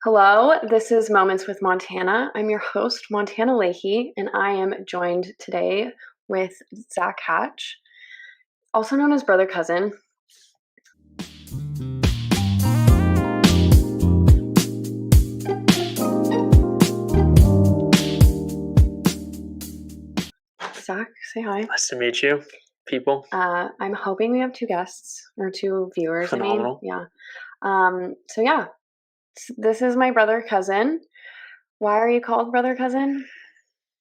Hello, this is Moments with Montana. I'm your host, Montana Leahy, and I am joined today with Zack Hatch, also known as Brother Cousin. Zack, say hi. Nice to meet you, people. I'm hoping we have two guests, or two viewers. Phenomenal. This is my brother cousin. Why are you called Brother Cousin?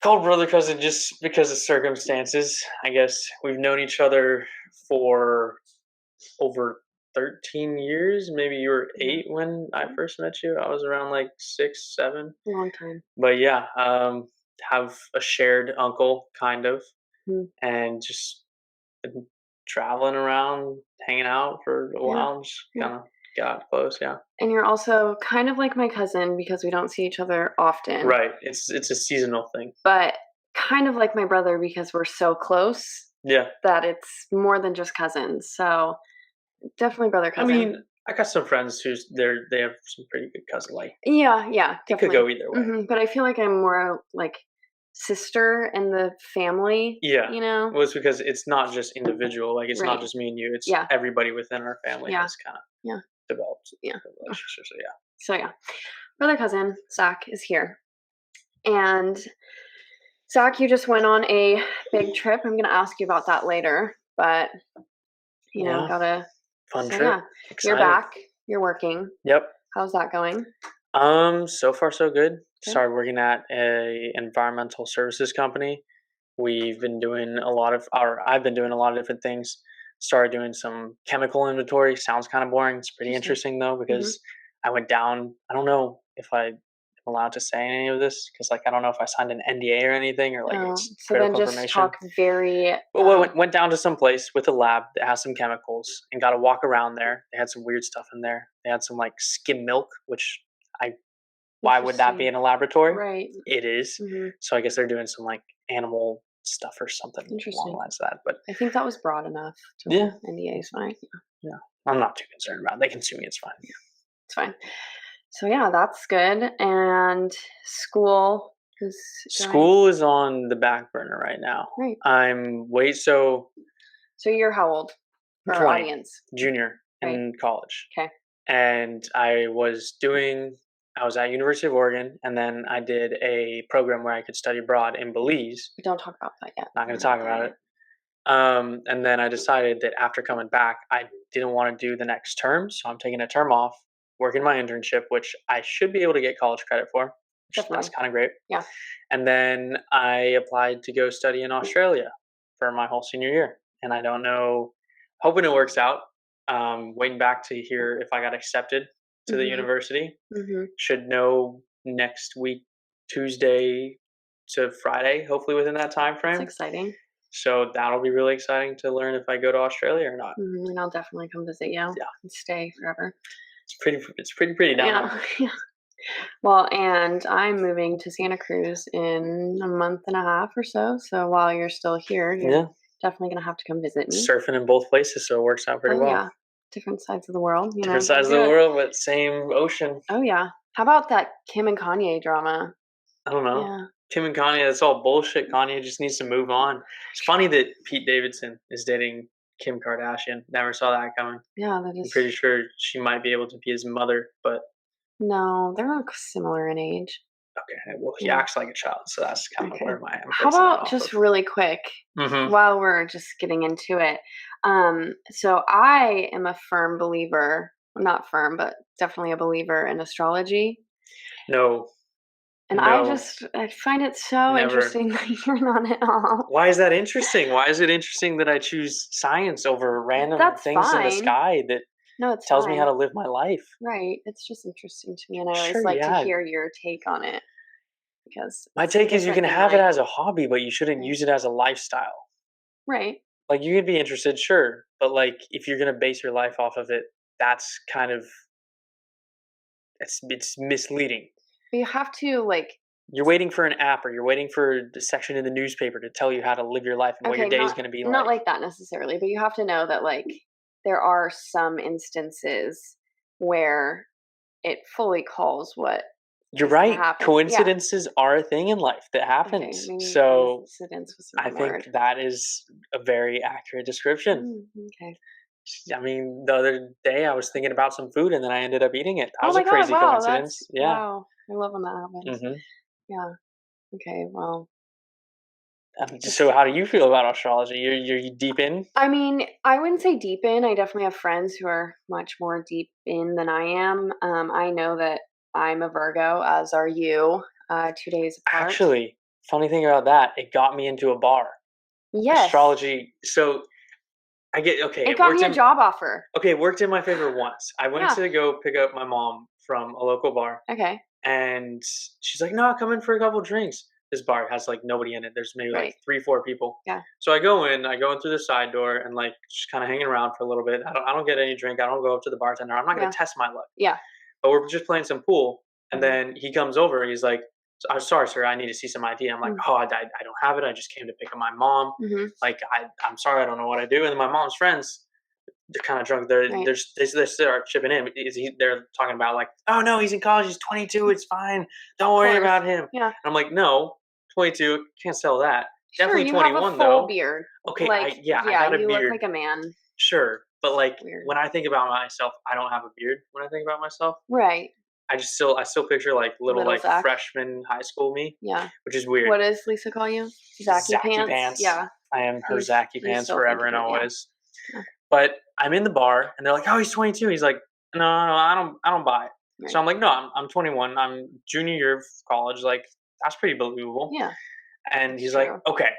Called brother cousin just because of circumstances. I guess we've known each other for over 13 years. Maybe you were 8 when I first met you. I was around like 6, 7. Long time. But yeah, have a shared uncle, kind of, and just been traveling around, hanging out for a while. Just kind of got close, yeah. And you're also kind of like my cousin because we don't see each other often. Right. It's a seasonal thing. But kind of like my brother because we're so close. Yeah. That it's more than just cousins. So definitely brother cousin. I mean, I got some friends they have some pretty good cousin like. Yeah, definitely. It could go either way. Mm-hmm. But I feel like I'm more like sister in the family. Yeah. You know? Well, it's because it's not just individual. Like, it's not just me and you. It's everybody within our family has kind of developed the relationship. So, yeah. Brother cousin, Zack, is here. And Zack, you just went on a big trip. I'm going to ask you about that later. But, gotta... Fun trip. Yeah. You're back. You're working. Yep. How's that going? So far so good. Started working at a environmental services company. I've been doing a lot of different things. Started doing some chemical inventory. Sounds kind of boring. It's pretty interesting though, because I went down. I don't know if I'm allowed to say any of this because, like, I don't know if I signed an NDA or anything, or like it's critical information. Talk very. Well, went down to some place with a lab that has some chemicals and got to walk around there. They had some weird stuff in there. They had some like skim milk, which why would that be in a laboratory? Right. It is. So I guess they're doing some like animal stuff or something along the lines of that. But I think that was broad enough. NDA is fine. Yeah, I'm not too concerned about it. They can sue me. It's fine. It's fine. So yeah, that's good. And school is on the back burner right now. Right. So you're how old? For 20, our audience. Junior in college. Okay. And I was at University of Oregon, and then I did a program where I could study abroad in Belize. We don't talk about that yet. Not going to talk about it. And then I decided that after coming back, I didn't want to do the next term, so I'm taking a term off, working my internship, which I should be able to get college credit for. That's kind of great. Yeah. And then I applied to go study in Australia for my whole senior year, and I don't know. Hoping it works out. Waiting back to hear if I got accepted to the university. Should know next week, Tuesday to Friday, hopefully within that time frame. That's exciting. So that'll be really exciting to learn if I go to Australia or not. And I'll definitely come visit you. Yeah. And stay forever. It's pretty down there. Yeah. Well, and I'm moving to Santa Cruz in a month and a half or so. So while you're still here, you're definitely going to have to come visit me. Surfing in both places, so it works out pretty well. Yeah. Different sides of the world. Different sides of the world, but same ocean. Oh, yeah. How about that Kim and Kanye drama? I don't know. Yeah. Kim and Kanye, that's all bullshit. Kanye just needs to move on. It's funny that Pete Davidson is dating Kim Kardashian. Never saw that coming. Yeah, I'm pretty sure she might be able to be his mother, but... No, they're not similar in age. Okay, well, he acts like a child, so that's kind of where my... How about just really quick, while we're just getting into it. So I am a firm believer, not firm, but definitely a believer in astrology. No. And I find it so interesting that you're not at all. Why is that interesting? Why is it interesting that I choose science over random things in the sky that tells me how to live my life? Right. It's just interesting to me, and I always like to hear your take on it. Because my take is you can have it as a hobby, but you shouldn't use it as a lifestyle. Right. Like, you could be interested, sure, but like if you're going to base your life off of it, that's kind of it's misleading. But you have to, like... You're waiting for an app, or you're waiting for the section in the newspaper to tell you how to live your life and what your day is going to be like. Not like that necessarily, but you have to know that, like, there are some instances where it fully calls what You're is to right. happen. Coincidences are a thing in life that happens. Maybe So coincidence was I the think word. that is a very accurate description. Okay. I mean, the other day I was thinking about some food and then I ended up eating it. That Oh was a my God! crazy Wow, coincidence. Yeah. wow. I love when that happens. hmm Yeah. Okay. Well, So, how do you feel about astrology? You're deep in? I mean, I wouldn't say deep in. I definitely have friends who are much more deep in than I am. I know that I'm a Virgo, as are you. 2 days apart. Actually, funny thing about that, it got me into a bar. Yes, Astrology. So I get okay. it It got worked me a in job offer. okay. It worked in my favor once. I went Yeah. to go pick up my mom from a local bar, Okay. and she's like, "No, come in for a couple drinks." This bar has like nobody in it. There's maybe like Right. 3, 4 people. Yeah. So I go in. I go in through the side door and like just kind of hanging around for a little bit. I don't get any drink. I don't go up to the bartender. I'm not gonna Yeah. test my luck. Yeah. But we're just playing some pool, and Mhm. then he comes over. He's like, "I'm sorry, sir. I need to see some ID." I'm like, Mm. "Oh, I don't have it. I just came to pick up my mom. Mhm. Like, I'm sorry. I don't know what I do." And then my mom's friends, they're kind of drunk. They start chipping in. They're talking about like, "Oh no, he's in college. He's 22. It's fine. Don't worry course. about him." Yeah. And I'm like, "No, 22. Can't sell that. Sure, Definitely you have a 21 full though." beard. Okay, Like, I got a you look beard. like a man. Sure, but like Weird. when I think about myself, I don't have a beard. When I think about myself. Right. I still picture like little Little like Zach. freshman high school me, Yeah. which is weird. What does Lisa call you? Zacky Zacky pants? pants. Yeah. I am her You Zacky you pants still think forever of and it, yeah. always. Yeah. But I'm in the bar and they're like, "Oh, he's 22." He's like, "No, I don't buy it." Right. So I'm like, "No, I'm 21. I'm junior year of college. Like that's pretty believable." Yeah. And That's he's true. like, "Okay,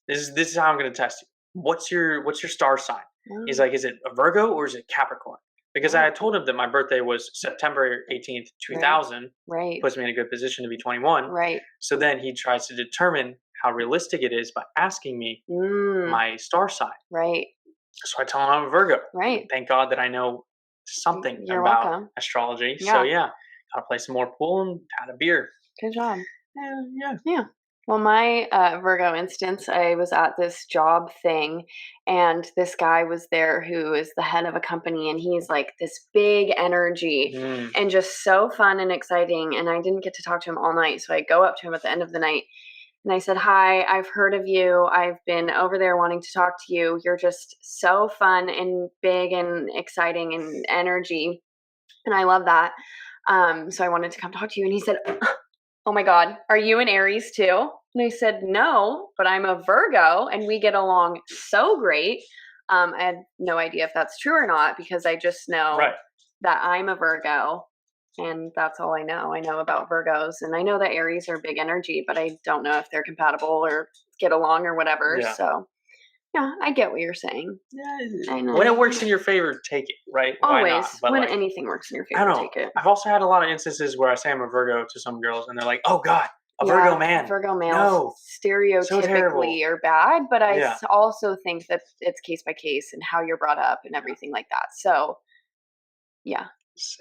this is how I'm gonna test you. What's your star sign?" He's Mm. like, "Is it a Virgo or is it Capricorn?" Because I Oh. had told him that my birthday was September 18th, 2000. Right. Puts me in a good position to be 21. Right. So then he tries to determine how realistic it is by asking me Mm. my star sign. Right. So I tell him I'm a Virgo. Right. Thank God that I know something You're about welcome. astrology. Yeah. So yeah, gotta play some more pool and had a beer. Good job. Yeah. Yeah. Well, my Virgo instance, I was at this job thing, and this guy was there who is the head of a company, and he's like this big energy Mm. and just so fun and exciting. And I didn't get to talk to him all night, so I go up to him at the end of the night, and I said, "Hi, I've heard of you. I've been over there wanting to talk to you. You're just so fun and big and exciting and energy, and I love that. So I wanted to come talk to you." And he said, "Oh my God, are you an Aries too?" And I said, "No, but I'm a Virgo and we get along so great." I had no idea if that's true or not because I just know Right. that I'm a Virgo and that's all I know. I know about Virgos and I know that Aries are big energy, but I don't know if they're compatible or get along or whatever. Yeah. So yeah, I get what you're saying. I know. When it works in your favor, take it. Right? Why Always, not? But when like, anything works in your I favor, don't know. take it. I've also had a lot of instances where I say I'm a Virgo to some girls, and they're like, "Oh God, a Yeah, Virgo man." Virgo males No, so terrible. stereotypically are bad, but I Yeah. also think that it's case by case and how you're brought up and everything like that. So, yeah,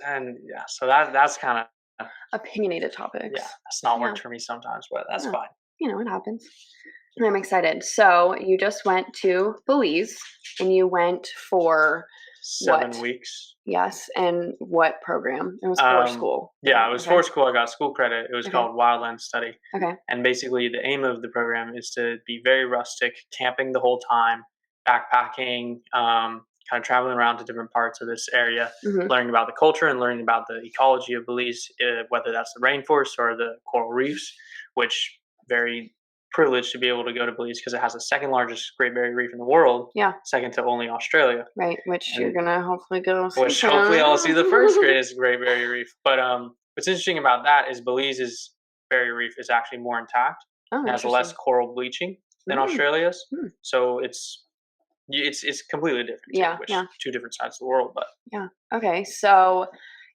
And yeah, so that's kind of opinionated topics. yeah, that's not Yeah, worked for me sometimes, but that's yeah, fine. it happens. And I'm excited. So, you just went to Belize and you went for 7 what? weeks. Yes, and what program? It was for school. Yeah, right? it was Okay. for school. I got school credit. It was Okay. called Wildland Study. Okay. And basically, the aim of the program is to be very rustic, camping the whole time, backpacking, kind of traveling around to different parts of this area, Mhm. learning about the culture and learning about the ecology of Belize, whether that's the rainforest or the coral reefs, which very privileged to be able to go to Belize because it has the second largest Great Barrier Reef in the world, Yeah. second to only Australia. Right, which And you're gonna hopefully go see which hopefully I'll see the first soon. greatest Great Barrier Reef. But what's interesting about that is Belize's barrier reef is actually more intact. Oh, It has less interesting. coral bleaching than Mm. Australia's, Mm. so it's completely different too. Yeah, Which yeah. two different sides of the world, but Yeah. Okay. So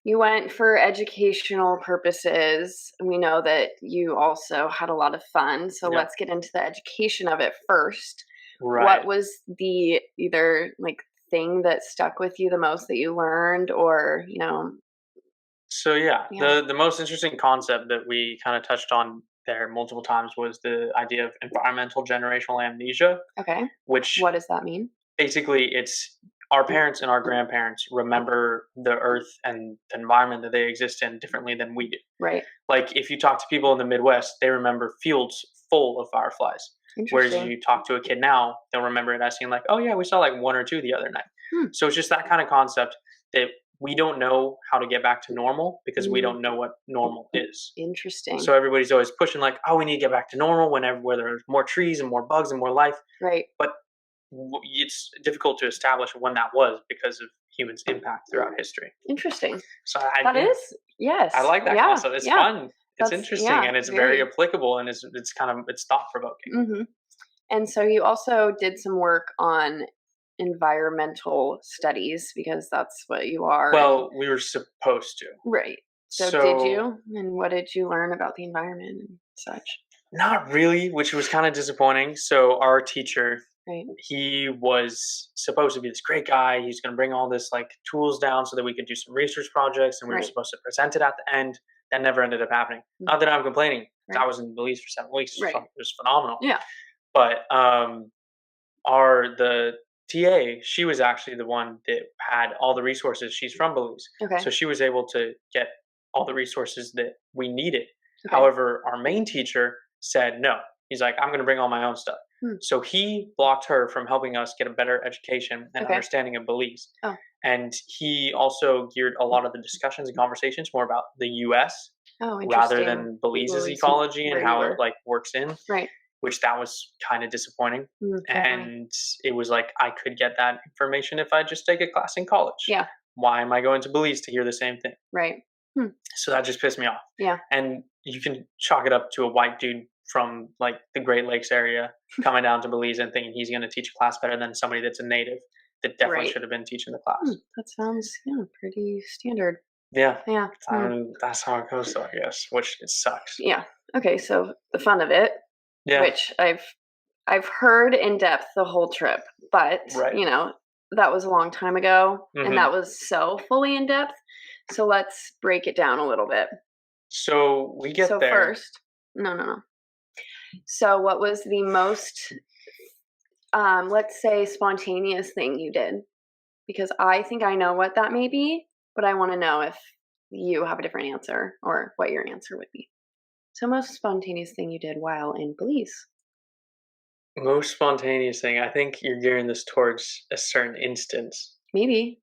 you went for educational purposes. We know that you also had a lot of fun. So yeah, let's get into the education of it first. right. What was the either like thing that stuck with you the most that you learned or, So yeah, yeah. the most interesting concept that we kind of touched on there multiple times was the idea of environmental generational amnesia, Okay. which What does that mean? basically it's our parents and our grandparents remember the earth and the environment that they exist in differently than we do. Right. Like if you talk to people in the Midwest, they remember fields full of fireflies. Whereas you talk to a kid now, they'll remember it as seeing like, oh yeah, we saw like one or two the other night. So it's just that kind of concept that we don't know how to get back to normal because we don't know what normal is. Interesting. So everybody's always pushing like, oh, we need to get back to normal where there's more trees and more bugs and more life. Right. But it's difficult to establish when that was because of humans' impact throughout history. Interesting. So yes. I like that concept. It's fun. It's interesting and it's very applicable and it's thought provoking. Mm-hmm. And so you also did some work on environmental studies because that's what you are. Well, we were supposed to. Right. So did you? And what did you learn about the environment and such? Not really, which was kind of disappointing. So our teacher, right, he was supposed to be this great guy. He's going to bring all this like tools down so that we could do some research projects, and we were supposed to present it at the end. That never ended up happening. Not that I'm complaining. I was in Belize for 7 weeks. It was phenomenal. Yeah. But the TA, she was actually the one that had all the resources. She's from Belize. Okay. So she was able to get all the resources that we needed. Okay. However, our main teacher said no. He's like, I'm going to bring all my own stuff. So he blocked her from helping us get a better education and understanding of Belize. Oh. And he also geared a lot of the discussions and conversations more about the U.S. Rather than Belize's ecology and how it like works in. Right. Which that was kind of disappointing. And it was like, I could get that information if I just take a class in college. Yeah. Why am I going to Belize to hear the same thing? Right. So that just pissed me off. Yeah. And you can chalk it up to a white dude from like the Great Lakes area coming down to Belize and thinking he's going to teach a class better than somebody that's a native that definitely should have been teaching the class. That sounds pretty standard. Yeah. Yeah. That's how it goes though, I guess, which it sucks. Yeah. Okay. So the fun of it, which I've heard in depth the whole trip, but that was a long time ago and that was so fully in depth. So let's break it down a little bit. So we get there. First, no. So what was the most, let's say, spontaneous thing you did? Because I think I know what that may be, but I want to know if you have a different answer or what your answer would be. So most spontaneous thing you did while in Belize? Most spontaneous thing, I think you're gearing this towards a certain instance. Maybe.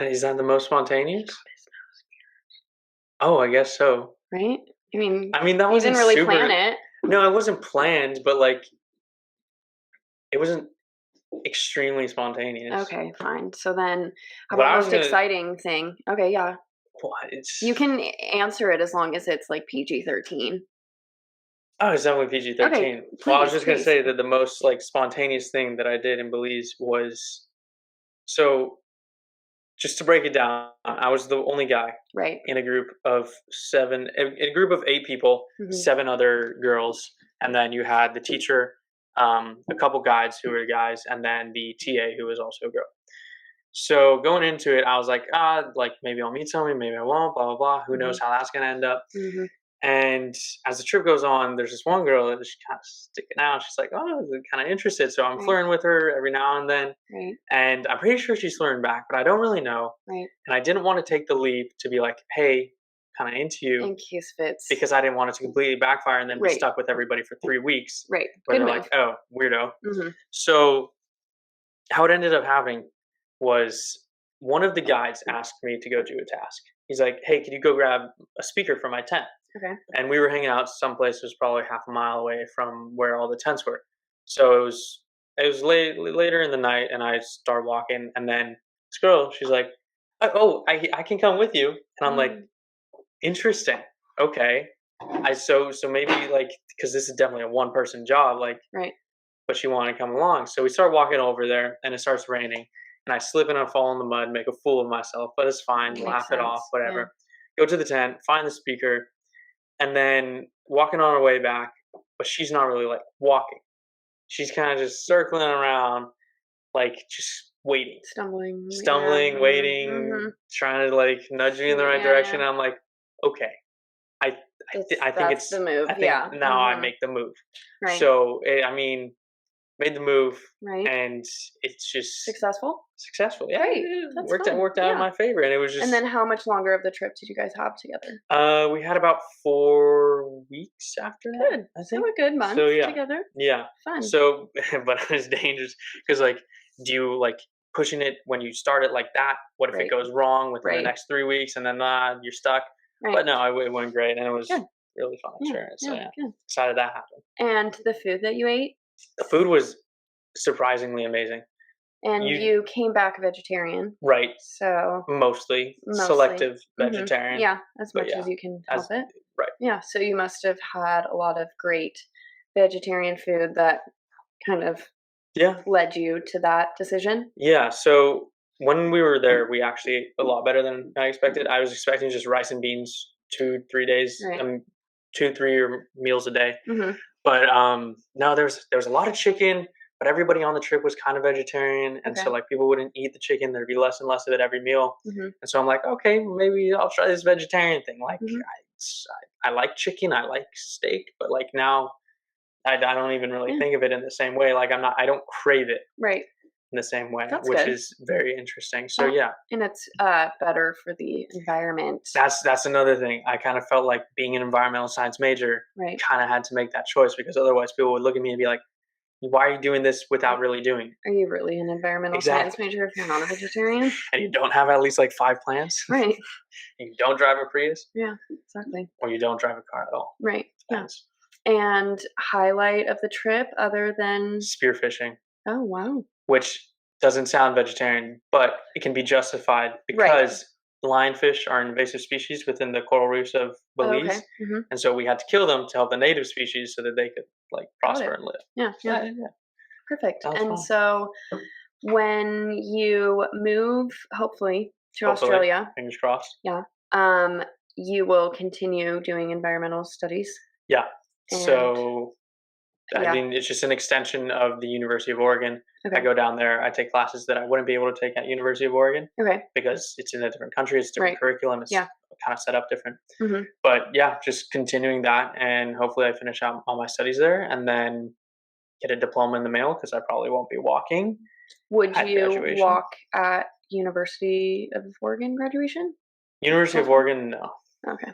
Is that the most spontaneous? Oh, I guess so. Right? I mean, that wasn't you didn't really plan it. No, it wasn't planned, but like, it wasn't extremely spontaneous. Okay, fine. So then, how about most exciting thing? Okay, yeah. What? You can answer it as long as it's like PG-13. Oh, it's definitely PG-13. Okay, Well, I was just going to say that the most like spontaneous thing that I did in Belize was, so just to break it down, I was the only guy in a group of 8 people, 7 other girls, and then you had the teacher, a couple guides who were guys, and then the TA who was also a girl. So going into it, I was like, like maybe I'll meet somebody, maybe I won't, blah, blah, blah. Who knows how that's going to end up. And as the trip goes on, there's this one girl that's kind of sticking out. She's like, oh, I'm kind of interested. So I'm flirting with her every now and then. And I'm pretty sure she's flirting back, but I don't really know. And I didn't want to take the leap to be like, hey, kind of into you. In case fits. Because I didn't want it to completely backfire and then be stuck with everybody for 3 weeks. Right. Where they're like, oh, weirdo. So how it ended up happening was one of the guides asked me to go do a task. He's like, hey, can you go grab a speaker from my tent? Okay. And we were hanging out someplace that was probably half a mile away from where all the tents were. So it was later in the night, and I start walking, and then this girl, she's like, oh, I can come with you. And I'm like, interesting. Okay. So maybe like, because this is definitely a one-person job, like, but she wanted to come along. So we start walking over there, and it starts raining, and I slip and I fall in the mud, make a fool of myself, but it's fine. Laugh it off, whatever. Go to the tent, find the speaker, and then walking on our way back, but she's not really like walking. She's kind of just circling around, like just waiting. Stumbling, waiting, trying to like nudge me in the right direction. And I'm like, okay, I think it's the move. I think now I make the move. Right. So, made the move, Right. and it's just Successful? Yeah, Great. it That's worked fun. out in my favor, and it was just. And then how much longer of the trip did you guys have together? We had about 4 weeks after that. Good. I So think. a good month So yeah, together. yeah. Fun. So, but it was dangerous because like, do you like pushing it when you start it like that? What if it Right. goes wrong within the Right. next 3 weeks, and then you're stuck? Right. But no, it went great, and it was Good. really fun experience. So yeah, Good. excited that happened. And the food that you ate? The food was surprisingly amazing. And you came back vegetarian. Right. So Mostly. Selective vegetarian. Yeah, as much as you can help it. Right. Yeah, so you must have had a lot of great vegetarian food that kind of led you to that decision. Yeah, so when we were there, we actually ate a lot better than I expected. I was expecting just rice and beans 2-3 days, Right. 2-3 meals a day. Mm-hmm. But no, there was a lot of chicken, but everybody on the trip was kind of vegetarian, and so like people wouldn't eat the chicken. There'd be less and less of it every meal, and so I'm like, okay, maybe I'll try this vegetarian thing. Like I like chicken, I like steak, but like now I don't even really think of it in the same way. Like I don't crave it right in the same way, That's which good. is very interesting. So yeah, and it's better for the environment. That's another thing. I kind of felt like being an environmental science major, Right. kind of had to make that choice because otherwise people would look at me and be like, "Why are you doing this without really doing it?" Are you really an environmental science major if you're not a vegetarian? And you don't have at least like 5 plants, Right? You don't drive a Prius, Yeah, exactly. or you don't drive a car at all. Right. Depends. Yeah. And highlight of the trip other than Spearfishing. Oh wow. Which doesn't sound vegetarian, but it can be justified because lionfish are an invasive species within the coral reefs of Belize, and so we had to kill them to help the native species so that they could like prosper and live. Yeah. Perfect. And fun. So when you move, hopefully, to Australia, fingers crossed. Yeah. You will continue doing environmental studies. Yeah. So I mean, it's just an extension of the University of Oregon. I go down there. I take classes that I wouldn't be able to take at University of Oregon. Because it's in a different country. It's a different curriculum. It's kind of set up different. But yeah, just continuing that, and hopefully I finish out all my studies there, and then get a diploma in the mail because I probably won't be walking. Would you walk at University of Oregon graduation? University of Oregon, no. Okay.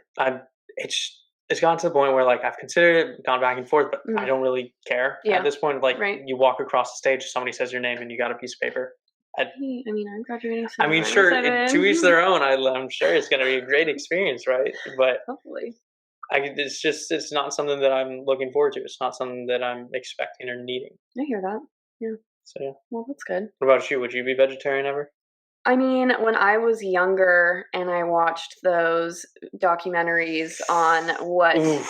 It's gotten to the point where like I've considered it, gone back and forth, but I don't really care at this point. Like you walk across the stage, somebody says your name, and you got a piece of paper. I mean, I'm graduating. I mean, sure, to each their own. I'm sure it's going to be a great experience, right? But hopefully, it's not something that I'm looking forward to. It's not something that I'm expecting or needing. I hear that. Yeah. So yeah. Well, that's good. What about you? Would you be vegetarian ever? I mean, when I was younger and I watched those documentaries on what is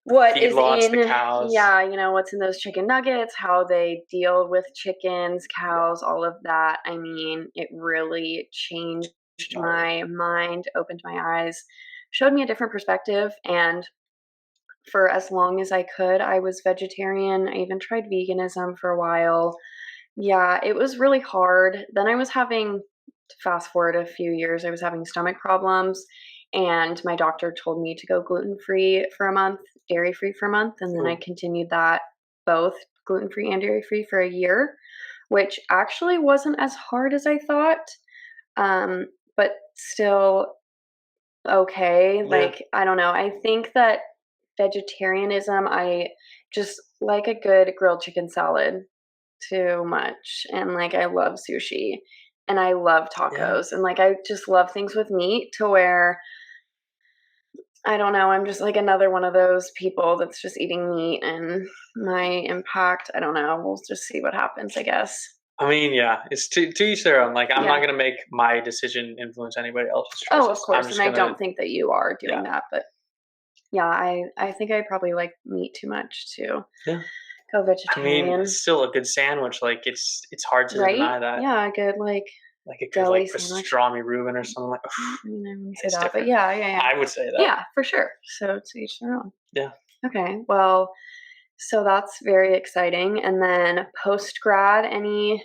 in the cows. Yeah, you know, what's in those chicken nuggets, how they deal with chickens, cows, all of that. I mean, it really changed my mind, opened my eyes, showed me a different perspective, and for as long as I could, I was vegetarian. I even tried veganism for a while. Yeah, it was really hard. Then I was having, fast forward a few years, I was having stomach problems, and my doctor told me to go gluten-free for a month, dairy-free for a month, and then I continued that, both gluten-free and dairy-free, for a year, which actually wasn't as hard as I thought, but still okay. Like, I don't know. I think that vegetarianism, I just like a good grilled chicken salad too much, and like I love sushi and I love tacos, and like I just love things with meat to where I don't know, I'm just like another one of those people that's just eating meat, and my impact, I don't know, we'll just see what happens, I guess. I mean, yeah, it's to each their own. Like, I'm not going to make my decision influence anybody else's choices. Oh, of course, and I don't think that you are doing that, but yeah, I think I probably like meat too much to go vegetarian. I mean, it's still a good sandwich. Like, it's hard to deny that. Yeah, a good like a good like pastrami Reuben or something like. I mean, I wouldn't say that, but yeah. I would say that. Yeah, for sure. So to each their own. Yeah. Okay. Well, so that's very exciting. And then post grad, any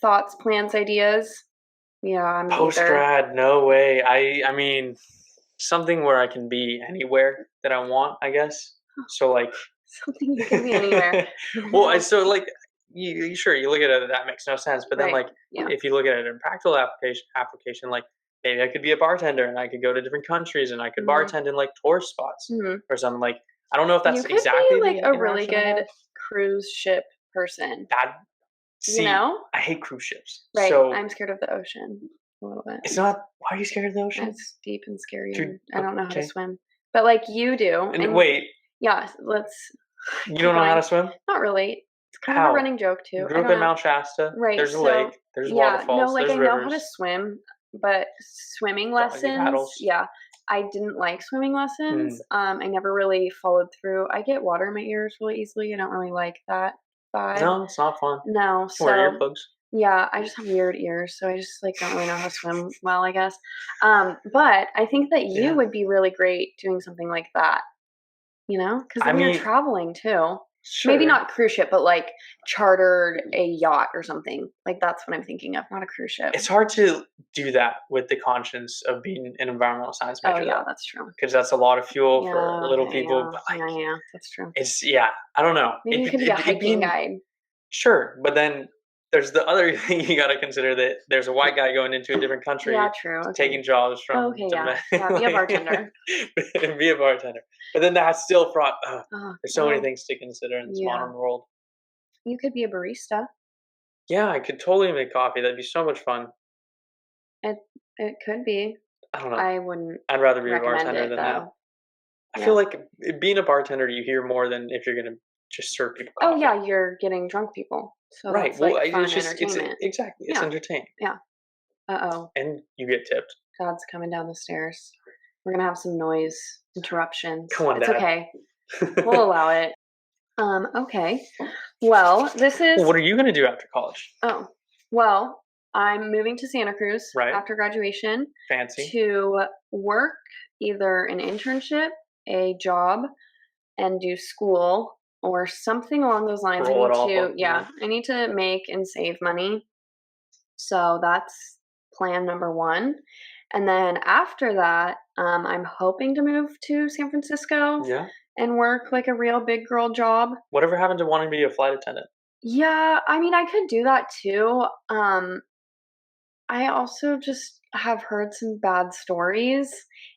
thoughts, plans, ideas? Yeah. Post grad, no way. I mean, something where I can be anywhere that I want, I guess. So like something you can be anywhere. Well, so like sure, you look at it, that makes no sense. But then, Right. like, Yeah. if you look at it in practical application, like maybe I could be a bartender and I could go to different countries and I could Mhm. bartend in like tourist spots Mhm. or something. Like, I don't know if You that's could be, exactly like, the a really interaction I have. good cruise ship person, That you see, know? I hate cruise ships, Right. so I'm scared of the ocean a little bit. it's not. Why are you scared of the ocean? It's deep and scary, Dude, and I don't know how to okay. swim. But, like, you do, And and wait, yeah, let's you keep don't know how going. to swim? Not really. It's kind of a How? running joke You too. grew I up don't in know. Mount Shasta. Right, There's a lake. so There's yeah, no, waterfalls. like, There's I know how to rivers. swim, but swimming Doggy lessons, paddles. yeah, I didn't like swimming lessons. Mm. I never really followed through. I get water in my ears really easily. I don't really like that vibe. No, it's not fun. No, You can wear so earplugs. yeah, I just have weird ears, so I just like don't really know how to swim well, I guess. But I think that you Yeah. would be really great doing something like that, because I then you're mean, traveling too. Maybe sure. not cruise ship, but like chartered a yacht or something. Like that's what I'm thinking of, not a cruise ship. It's hard to do that with the conscience of being an environmental science Oh major, yeah, though, that's true. because that's a lot of fuel for Yeah, little okay, people. yeah, But like, yeah, that's true. yeah, I don't know. Maybe you could be a It hiking being guide. sure, but then there's the other thing you got to consider that there's a white guy going into a different Yeah, country, true. Okay. taking jobs from Okay, yeah, yeah. Be a like, bartender. and be a bartender. But then that's still fraught. Oh, There's so many well, things to consider in this yeah. modern world. You could be a barista. Yeah, I could totally make coffee. That'd be so much fun. It it could be. I don't know. I wouldn't I'd rather be a recommend bartender it than that. though. I Yeah. feel like being a bartender, you hear more than if you're gonna just serve people Oh coffee. yeah, you're getting drunk people. So Right. that's Well, like it's fun just entertainment. exactly it's Yeah. entertaining, Yeah. Uh-oh. and you get tipped. Dad's coming down the stairs. We're gonna have some noise interruptions. Come on, It's Dad. okay. We'll allow it. Okay. Well, this is Well, what are you gonna do after college? oh. Well, I'm moving to Santa Cruz Right. after graduation Fancy. to work either an internship, a job, and do school or something along those lines. Roll it all up. I need to make and save money. So that's plan number one. And then after that, I'm hoping to move to San Francisco Yeah. and work like a real big girl job. Whatever happened to wanting to be a flight attendant? Yeah, I mean, I could do that too. I also just have heard some bad stories,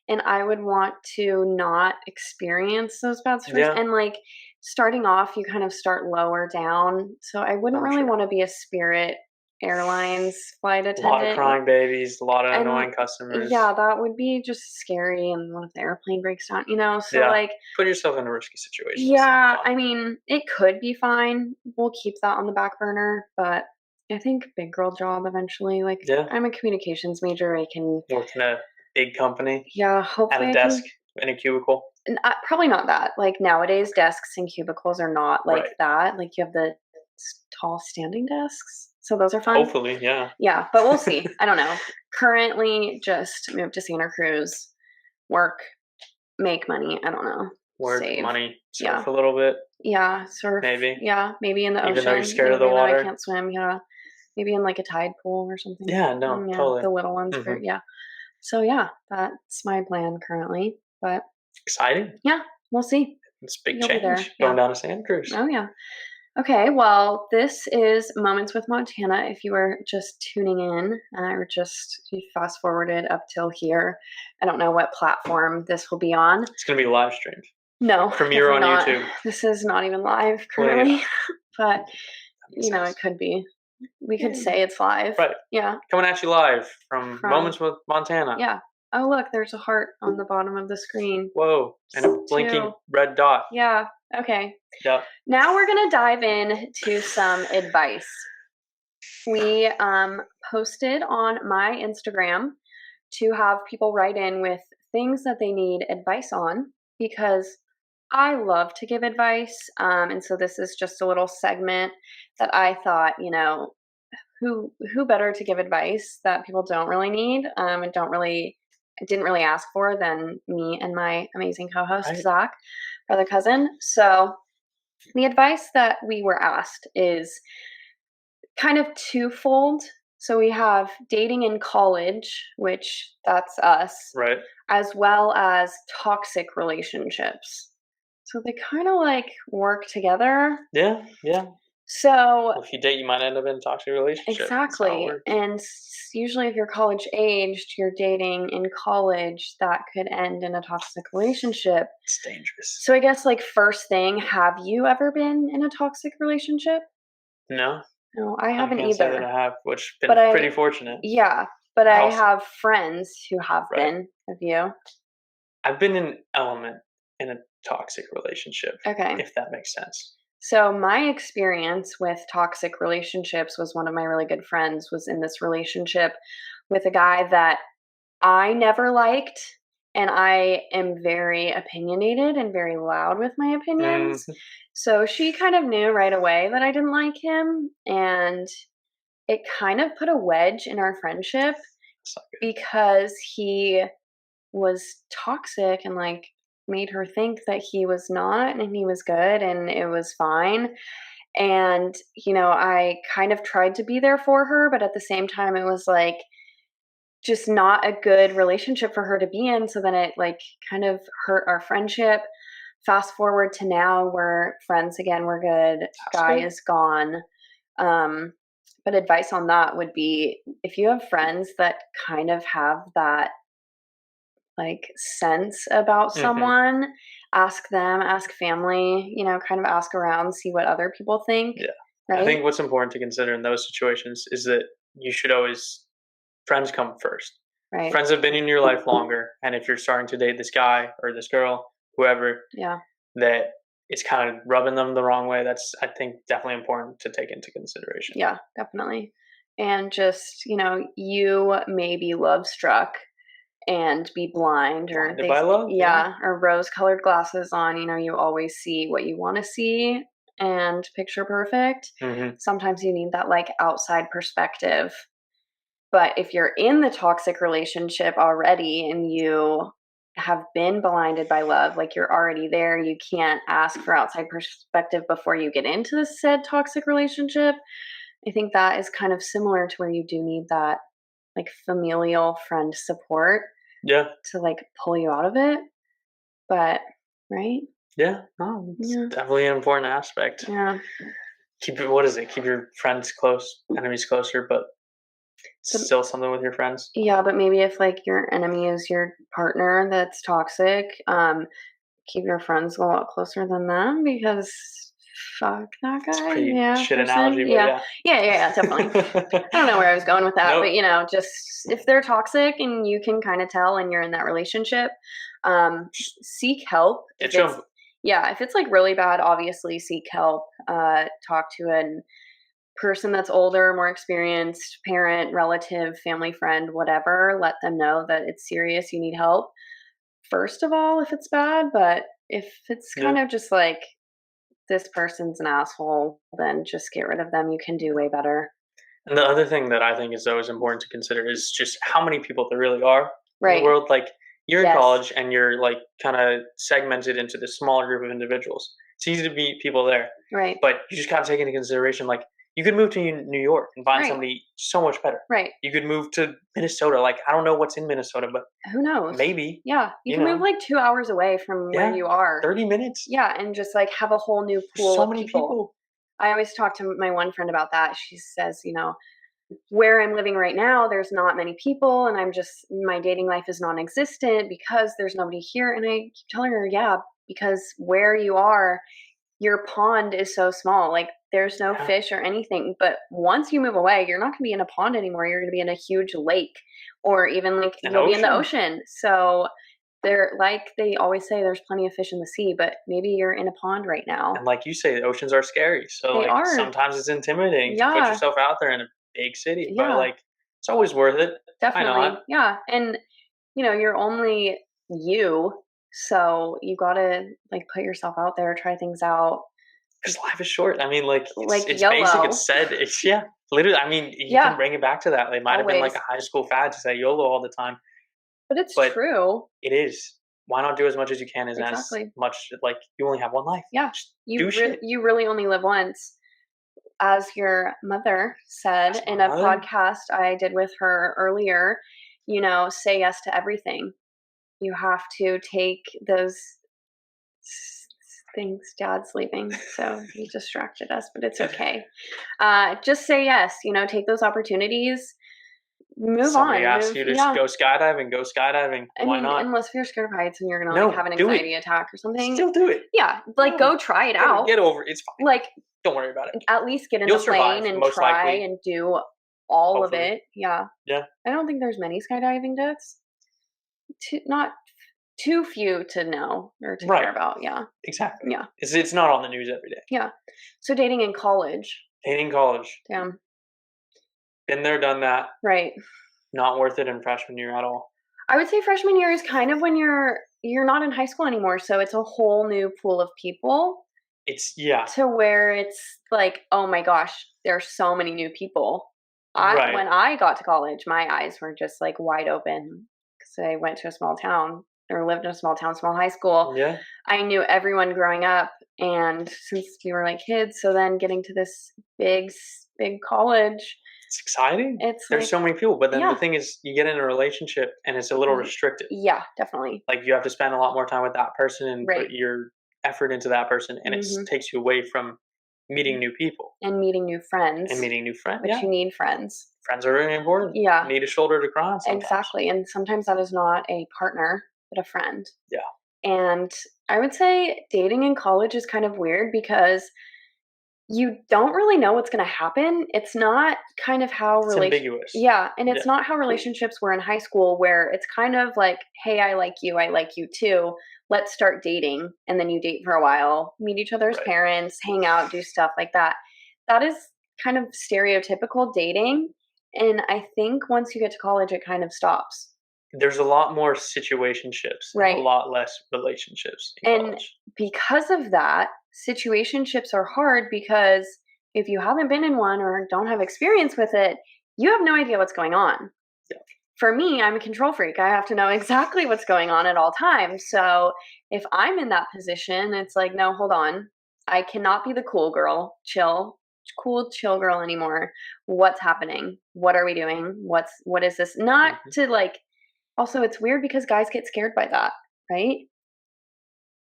and I would want to not experience those bad stories. Yeah, And like starting off, you kind of start lower down. So I wouldn't I'm really sure. want to be a Spirit Airlines flight A lot of attendant. crying babies, a lot of And annoying customers. yeah, that would be just scary. And what if the airplane breaks down? So Yeah, like, put yourself in a risky situation. It's not yeah, fun. I mean, it could be fine. We'll keep that on the back burner, but I think big girl job eventually. Like, Yeah, I'm a communications major. I can, work in a big company yeah, at hopefully a I desk can. in a cubicle. Probably not that. Like nowadays, desks and cubicles are not like Right. that. Like you have the tall standing desks, so those are fun. Hopefully, yeah. Yeah, but we'll see. I don't know. Currently, just moved to Santa Cruz, work, make money. I don't know. Work, Save. money, Yeah. surf a little bit, Yeah, surf. maybe. Yeah, maybe in the Even though you're ocean. scared of the Knowing that I water. can't swim. Yeah, maybe in like a tide pool or something. Yeah, no, Yeah, totally. the little ones. Hmm. Yeah. So yeah, that's my plan currently. But Exciting. yeah, we'll see. It's a big You'll be there. change Yeah. going down to Santa Cruz. Oh yeah. Okay, well, this is Moments with Montana. If you were just tuning in, or just you fast forwarded up till here, I don't know what platform this will be on. It's going to be live streamed. No, Premiere on definitely not. YouTube. This is not even live Well, yeah, currently, but that makes sense. it could be. We could Yeah. say it's live. Right. Yeah. Coming at you live from Moments with Montana. Yeah. Oh, look, there's a heart on the bottom of the screen. Whoa, and a blinking Two. red dot. Yeah. Okay. Yep. Now we're going to dive into some advice. We posted on my Instagram to have people write in with things that they need advice on because I love to give advice. And so this is just a little segment that I thought, who better to give advice that people don't really need and didn't really ask for than me and my amazing co-host, Right. Zack, brother cousin. So the advice that we were asked is kind of twofold. So we have dating in college, which that's us, Right. as well as toxic relationships. So they kind of like work together. Yeah. Yeah. So Well, if you date, you might end up in a toxic relationship. That's how it exactly. works. And usually if you're college aged, you're dating in college, that could end in a toxic relationship. It's dangerous. So I guess like first thing, have you ever been in a toxic relationship? No, No, I I haven't can't say that either. I have, which been But pretty fortunate. yeah, but I Also, have friends who have right. been. Have you? I've been an element in a toxic relationship, Okay. if that makes sense. So my experience with toxic relationships was one of my really good friends was in this relationship with a guy that I never liked, and I am very opinionated and very loud with my opinions. Mhm. So she kind of knew right away that I didn't like him, and it kind of put a wedge in our friendship That's not good. because he was toxic and like made her think that he was not and he was good and it was fine. And, I kind of tried to be there for her, but at the same time, it was like just not a good relationship for her to be in. So then it like kind of hurt our friendship. Fast forward to now, we're friends again. We're good. That's Guy good. is gone. Um, but advice on that would be if you have friends that kind of have that like sense about Hmm. someone, ask them, ask family, kind of ask around, see what other people think, Yeah. I right? think what's important to consider in those situations is that you should always, friends come first. Right. Friends have been in your life longer. And if you're starting to date this guy or this girl, whoever, Yeah. that it's kind of rubbing them the wrong way, that's, I think, definitely important to take into consideration. Yeah, definitely. And just, you may be love struck and be blind or Blinded by love? Yeah. or rose colored glasses on, you always see what you want to see and picture perfect. Hmm. Sometimes you need that like outside perspective. But if you're in the toxic relationship already and you have been blinded by love, like you're already there, you can't ask for outside perspective before you get into the said toxic relationship. I think that is kind of similar to where you do need that like familial friend support Yeah. to like pull you out of it. But, right? Yeah. No, it's Yeah. definitely an important aspect. Yeah. Keep it, what is it? Keep your friends close, enemies closer, but But still something with your friends. yeah, but maybe if like your enemy is your partner that's toxic, keep your friends a lot closer than them because fuck that It's a guy. pretty Yeah, shit person. analogy, but Yeah. yeah. Yeah, definitely. I don't know where I was going with that, Nope. but just if they're toxic and you can kind of tell and you're in that relationship, um, seek help. If Get it's you. yeah, if it's like really bad, obviously seek help. Talk to a person that's older, more experienced, parent, relative, family friend, whatever. Let them know that it's serious. You need help first of all if it's bad, but if it's Yeah. kind of just like this person's an asshole, then just get rid of them. You can do way better. And the other thing that I think is always important to consider is just how many people there really are in the Right. world. Like you're in Yes. college and you're like kind of segmented into this smaller group of individuals. It's easy to meet people there, Right. but you just got to take into consideration like you could move to New York and find Right. somebody so much better. Right. You could move to Minnesota. Like I don't know what's in Minnesota, but Who knows? maybe Yeah. You can move like 2 hours away from where yeah, you are. 30 minutes. Yeah. And just like have a whole new There's pool so of many people. people. I always talk to my one friend about that. She says, where I'm living right now, there's not many people, and my dating life is non existent because there's nobody here. And I keep telling her, yeah, because where you are, your pond is so small. Like, there's no Yeah. fish or anything. But once you move away, you're not going to be in a pond anymore. You're going to be in a huge lake, or even like you'll be in the ocean. So, like they always say, there's plenty of fish in the sea, but maybe you're in a pond right now. And like you say, the oceans are scary. So They like are. sometimes it's intimidating to put Yeah. yourself out there in a big city, but Yeah. like it's always worth it. I know Definitely. it. Yeah. And you're only you, so you gotta like put yourself out there, try things out. Because life is short. I mean, like Like it's basic. YOLO. It's said. It's yeah. Literally, I mean, you can Yeah, bring it back to that. It might have been like always. a high school fad to say YOLO all the time, But it's but true. it is. Why not do as much as you can? As Exactly. much like you only have one life. Yeah. Just You do shit. you really only live once. As your mother said That's my in a mother. podcast I did with her earlier, say yes to everything. You have to take those Thanks, Dad's leaving, so he distracted us, but it's okay. Just say yes, take those opportunities. Move Somebody on. asks you to go skydiving, go skydiving. I Why mean, not? unless you're scared of heights and you're gonna No, have an do it. anxiety attack or something. Still do it. Yeah, go try it out. Get over it. It's fine. Like, don't worry about it. At least get in You'll the plane survive, and most try likely. and do all Hopefully. of it. Yeah. Yeah. I don't think there's many skydiving deaths. Not too few to know or to care about. Yeah. Exactly. Yeah. It's not on the news every day. Yeah. So dating in college. Dating in college. Damn. Been there, done that. Right. Not worth it in freshman year at all. I would say freshman year is kind of when you're not in high school anymore, so it's a whole new pool of people. To where it's like, oh my gosh, there's so many new people. When I got to college, my eyes were just like wide open because I went to a small town or lived in a small town, small high school. Yeah. I knew everyone growing up, and since we were like kids, so then getting to this big college. It's exciting. There's so many people, but then the thing is, you get in a relationship and it's a little restricted. Yeah, definitely. Like you have to spend a lot more time with that person and put your effort into that person, and it takes you away from meeting new people and meeting new friends. But you need friends. Friends are really important. Yeah, you need a shoulder to cry on sometimes. Exactly, and sometimes that is not a partner, but a friend. Yeah. And I would say dating in college is kind of weird because you don't really know what's going to happen. It's not kind of how it's ambiguous. Yeah, and it's not how relationships were in high school, where it's kind of like, hey, I like you too. Let's start dating, and then you date for a while, meet each other's parents, hang out, do stuff like that. That is kind of stereotypical dating, and I think once you get to college, it kind of stops. There's a lot more situationships, and a lot less relationships in college. Because of that, situationships are hard because if you haven't been in one or don't have experience with it, you have no idea what's going on. Yeah. For me, I'm a control freak. I have to know exactly what's going on at all times. So if I'm in that position, it's like, no, hold on. I cannot be the cool girl, chill girl anymore. What's happening? What are we doing? What is this? Not to like, also it's weird because guys get scared by that, right?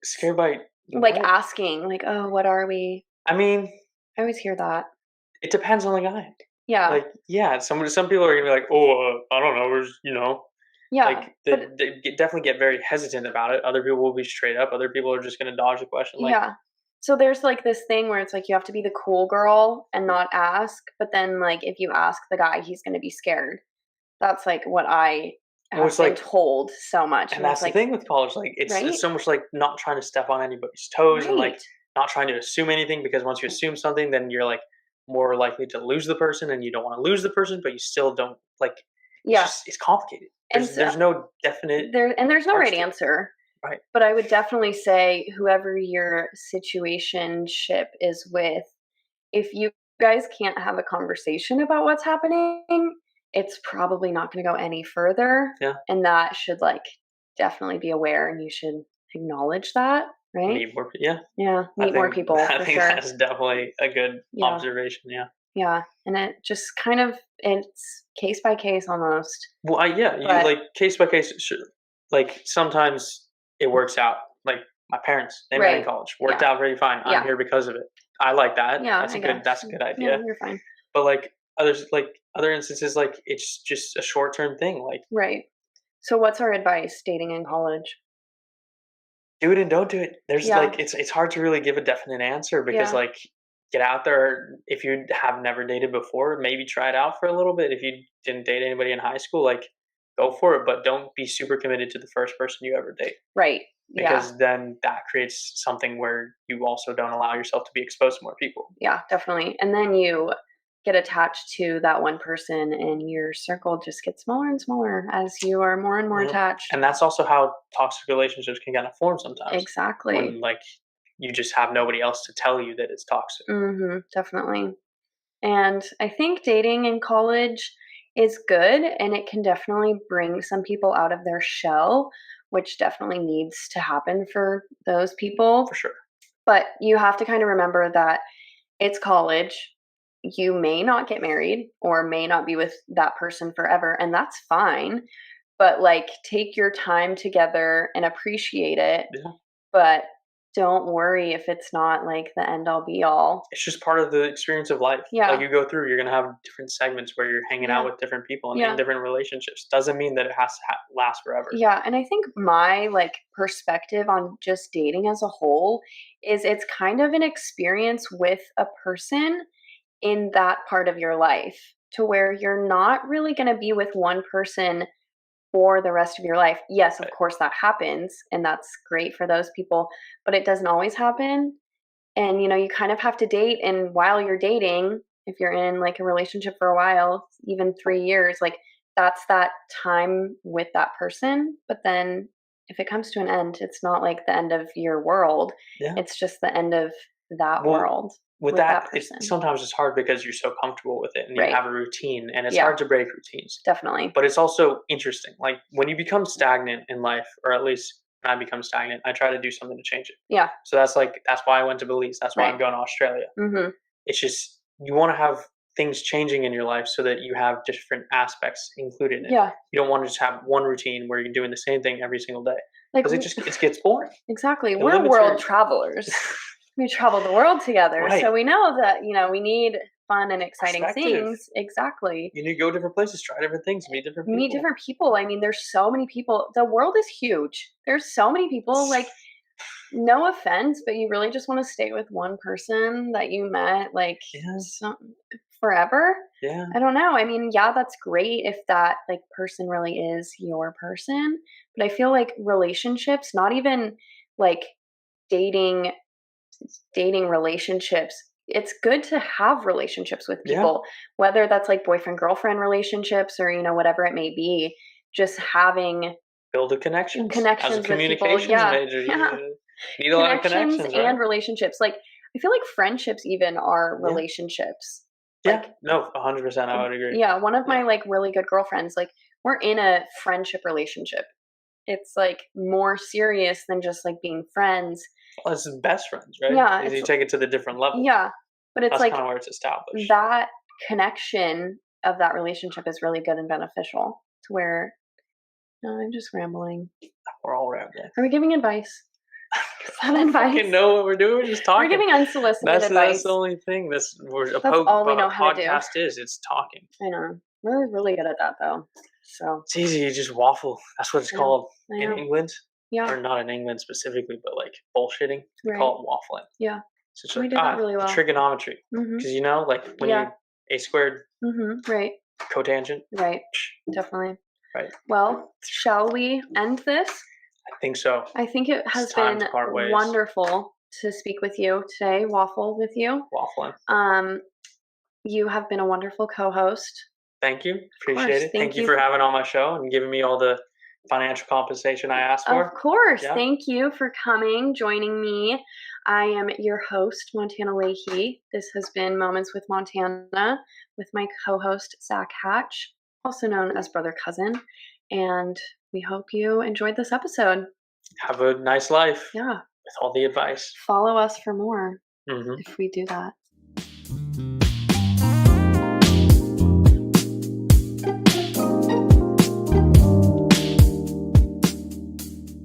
Scared by like asking, like, oh, what are we? I mean, I always hear that. It depends on the guy. Yeah. Like, some people are gonna be like, oh, I don't know, Yeah. Like they definitely get very hesitant about it. Other people will be straight up. Other people are just gonna dodge the question. Like, yeah. So there's like this thing where it's like you have to be the cool girl and not ask, but then like if you ask the guy, he's gonna be scared. That's like what I have been told so much. And that's the thing with college. Like it's so much like not trying to step on anybody's toes and like not trying to assume anything, because once you assume something, then you're like more likely to lose the person, and you don't want to lose the person, but you still don't like. It's complicated. There's no definite there's no right answer. Right. But I would definitely say whoever your situationship is with, if you guys can't have a conversation about what's happening, it's probably not going to go any further. Yeah. And that should like definitely be aware, and you should acknowledge that, right? Meet more people. I think that's definitely a good observation. Yeah. Yeah. And it just kind of, it's case by case almost. Well, you like case by case. Like sometimes it works out. Like my parents, they met in college, worked out very fine. I'm here because of it. I like that. Yeah, that's a good idea. Yeah, you're fine. But like other instances, like it's just a short term thing. Like So what's our advice dating in college? Do it and don't do it. There's like it's hard to really give a definite answer because like get out there. If you have never dated before, maybe try it out for a little bit. If you didn't date anybody in high school, like go for it, but don't be super committed to the first person you ever date. Right. Because then that creates something where you also don't allow yourself to be exposed to more people. Yeah, definitely. And then you get attached to that one person, and your circle just gets smaller and smaller as you are more and more attached. And that's also how toxic relationships can kind of form sometimes. Exactly. When like you just have nobody else to tell you that it's toxic. Definitely. And I think dating in college is good, and it can definitely bring some people out of their shell, which definitely needs to happen for those people. For sure. But you have to kind of remember that it's college. You may not get married or may not be with that person forever, and that's fine. But like take your time together and appreciate it. Yeah. But don't worry if it's not like the end all be all. It's just part of the experience of life. Yeah. Like you go through, you're going to have different segments where you're hanging out with different people and in different relationships. Doesn't mean that it has to last forever. Yeah. And I think my like perspective on just dating as a whole is it's kind of an experience with a person in that part of your life, to where you're not really going to be with one person for the rest of your life. Yes, of course that happens, and that's great for those people, but it doesn't always happen. And you kind of have to date, and while you're dating, if you're in like a relationship for a while, even 3 years, like that's that time with that person. But then if it comes to an end, it's not like the end of your world. Yeah. It's just the end of that world. With that sometimes it's hard because you're so comfortable with it and you have a routine, and it's hard to break routines. Definitely. But it's also interesting. Like when you become stagnant in life, or at least when I become stagnant, I try to do something to change it. Yeah. So that's why I went to Belize. That's why I'm going to Australia. Mm-hmm. It's just, you want to have things changing in your life so that you have different aspects included in it. Yeah. You don't want to just have one routine where you're doing the same thing every single day. Like, because it gets boring. Exactly. We're world travelers. We travel the world together. So we know that, we need fun and exciting things. Exactly. You need to go different places, try different things, meet different people. I mean, there's so many people. The world is huge. There's so many people. Like, no offense, but you really just want to stay with one person that you met, like, forever. Yeah. I don't know. I mean, that's great if that like person really is your person. But I feel like relationships, not even like dating relationships, it's good to have relationships with people, whether that's like boyfriend girlfriend relationships or whatever it may be. Just having build a connection as a communications major. Need a lot of connections, right? And relationships. Like I feel like friendships even are relationships. Yeah, no, 100%. I would agree. Yeah, one of my like really good girlfriends, like we're in a friendship relationship. It's like more serious than just like being friends. Well, it's best friends, right? Yeah. You take it to the different level. Yeah. But it's that's like kind of where it's established. That connection of that relationship is really good and beneficial to where I'm just rambling. We're all rambling. Are we giving advice? I don't fucking know what we're doing. We're just talking. We're giving unsolicited advice. That's the only thing. That's all we know how to do. Podcast is. It's talking. I know. We're really good at that though. So it's easy. You just waffle. That's what it's called in England. Yeah. Or not in England specifically, but like bullshitting. They call it waffling. Yeah. So it's like really well. Trigonometry. Because like when you a squared. Right. Cotangent. Right. Definitely. Right. Well, shall we end this? I think so. I think it has been wonderful to speak with you today, waffle with you. Waffling. You have been a wonderful co-host. Thank you. Appreciate it. Thank you for having on my show and giving me all the financial compensation I asked for. Of course. Yeah. Thank you for coming, joining me. I am your host, Montana Leahy. This has been Moments with Montana with my co-host, Zack Hatch, also known as Brother Cousin. And we hope you enjoyed this episode. Have a nice life. Yeah. With all the advice. Follow us for more if we do that.